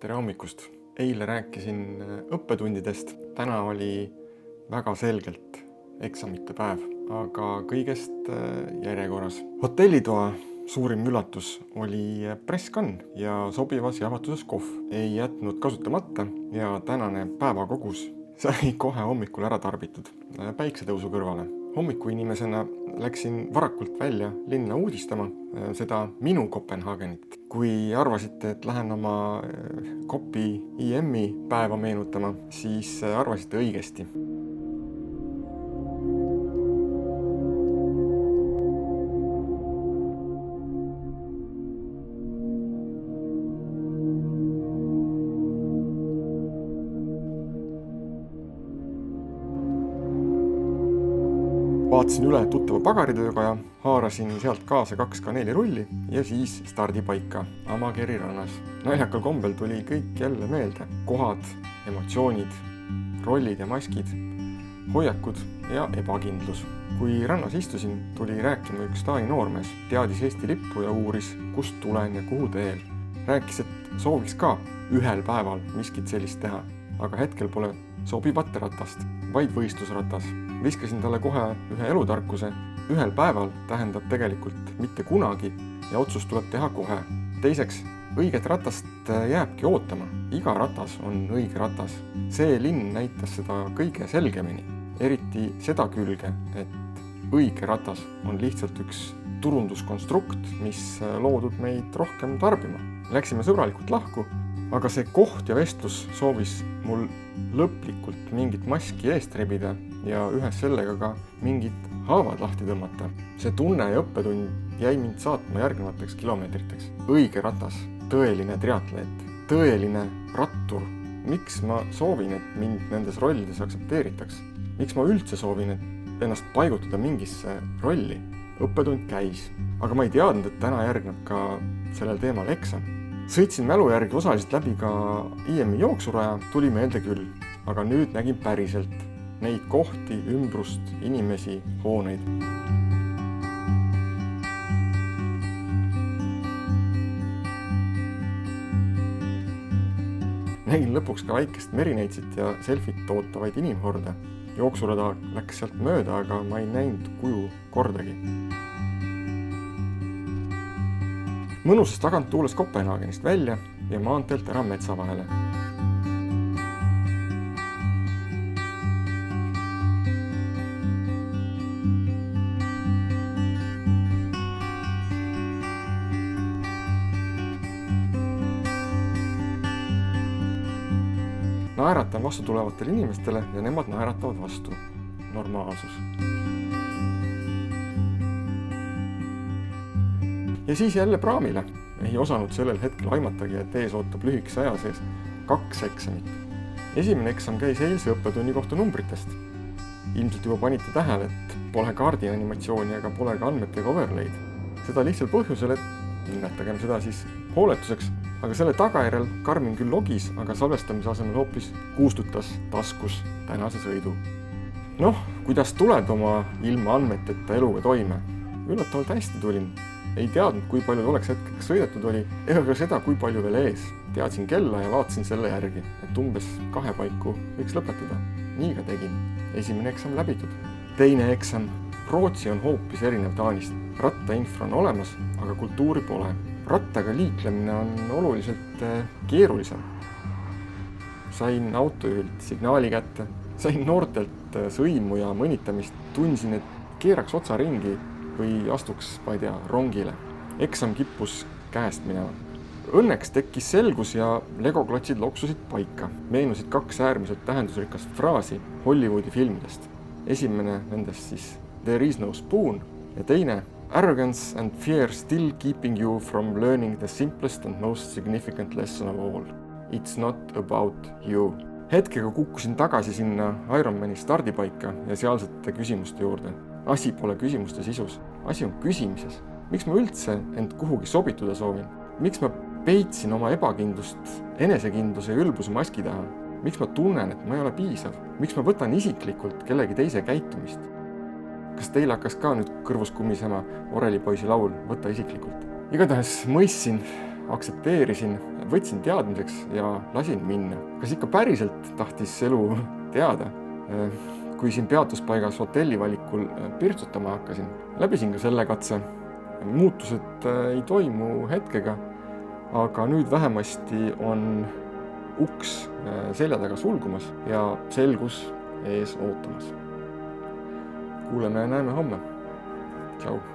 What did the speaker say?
Tere hommikust! Eile rääkisin õppetundidest. Täna oli väga selgelt eksamite päev, aga kõigest järjekorras. Hotellitoa suurim üllatus oli presskann ja sobivas jahvatuses kohv. Ei jätnud kasutamata ja tänane päevakogus sai kohe hommikul ära tarbitud päiksetõusu kõrvale. Hommikuinimesena läksin varakult välja linna uudistama, seda minu Kopenhaagenit. Kui arvasite, et lähen oma Kopi IM-i päeva meenutama, siis arvasite õigesti. Vaatasin üle tuttava pagaritööga ja haarasin sealt kaasa 2 kaneelirulli ja siis stardipaika Amakeri rannas. Naljakal kombel tuli kõik jälle meelde. Kohad, emotsioonid, rollid ja maskid, hoiakud ja ebakindlus. Kui rannas istusin, tuli rääkima üks Taani noormees. Teadis Eesti lippu ja uuris, kust tulen ja kuhu teel. Rääkis, et sooviks ka ühel päeval miskit sellist teha, aga hetkel pole sobivat ratast, vaid võistlusratas. Viskasin talle kohe ühe elutarkuse. Ühel päeval tähendab tegelikult mitte kunagi ja otsus tuleb teha kohe. Teiseks, õiget ratast jääbki ootama. Iga ratas on õige ratas. See linn näitas seda kõige selgemini. Eriti seda külge, et õige ratas on lihtsalt üks turunduskonstrukt, mis loodud meid rohkem tarbima. Läksime sõbralikult lahku, aga see koht ja vestlus soovis mul lõplikult mingit maski eest rebida ja ühes sellega ka mingit haavad lahti tõmmata. See tunne ja õppetund jäi mind saatma järgnevateks kilomeetriteks. Õige ratas, tõeline triatleet, tõeline rattur. Miks ma soovin, et mind nendes rollides aksepteeritaks? Miks ma üldse soovin, et ennast paigutada mingisse rolli? Õppetund käis, aga ma ei teadnud, et täna järgneb ka sellel teemal eksam. Sõitsin mälu järgi osaliselt läbi ka IM-i jooksuraja, tuli meelde küll, aga nüüd nägin päriselt neid kohti, ümbrust, inimesi, hooneid. Nägin lõpuks ka väikest merineitsit ja selfit ootavaid inimhorde. Jooksurada läks sealt mööda, aga ma ei näinud kuju kordagi. Mõnusas tagant tuules Kopenhaagenist välja ja maanteelt ära metsa vahele. Naeratan vastu tulevatele inimestele ja nemad naeratavad vastu. Normaalsus. Ja siis jälle praamile. Ei osanud sellel hetkel aimatagi, et ees ootab lühikese aja sees 2 eksamit. Esimene eksam käis eilse õppetunni kohta numbritest. Ilmselt juba panite tähele, et pole kaardi animatsiooni ega pole ka andmetega overlaid. Seda lihtsal põhjusel, et nimetagem seda siis hooletuseks, aga selle tagajärjel Karmin küll logis, aga salvestamise asemel hoopis kustutas taskus tänase sõidu. Kuidas tuled oma ilma andmeteta eluga toime? Üllatavalt hästi tulin. Ei teadnud, kui palju oleks hetkeks sõidetud oli, ega ka seda, kui palju veel ees. Teadsin kella ja vaatasin selle järgi, et umbes 2 paiku võiks lõpetada. Nii ka tegin. Esimene eksam läbitud. Teine eksam. Rootsi on hoopis erinev Taanist. Rattainfra on olemas, aga kultuuri pole. Rattaga liiklemine on oluliselt keerulisem. Sain autojuhilt signaali kätte. Sain noortelt sõimu ja mõnitamist. Tundsin, et keeraks otsa ringi või astuks, rongile. Eksam kippus käest minema. Õnneks tekkis selgus ja legoklotsid loksusid paika. Meenusid 2 äärmiselt tähendusrikast fraasi Hollywoodi filmidest. Esimene nendest siis There is no spoon ja teine Arrogance and fear still keeping you from learning the simplest and most significant lesson of all. It's not about you. Hetkega kukkusin tagasi sinna Ironmani stardipaika ja sealsete küsimuste juurde. Asi pole küsimuste sisus. Asi on küsimises. Miks ma üldse end kuhugi sobituda soovin? Miks ma peitsin oma ebakindlust, enesekindluse ja ülbuse maski taha? Miks ma tunnen, et ma ei ole piisav? Miks ma võtan isiklikult kellegi teise käitumist? Kas teil hakkas ka nüüd kõrvus kumisema Oreli poisi laul Võta isiklikult? Igatahes mõistsin, aktsepteerisin, võtsin teadmiseks ja lasin minna. Kas ikka päriselt tahtis elu teada? Kui siin peatuspaigas hotelli valikul pirtsutama hakkasin, läbisin ka selle katse. Muutused ei toimu hetkega, aga nüüd vähemasti on uks selja taga sulgumas ja selgus ees ootamas. Kuuleme ja näeme homme. Tšau!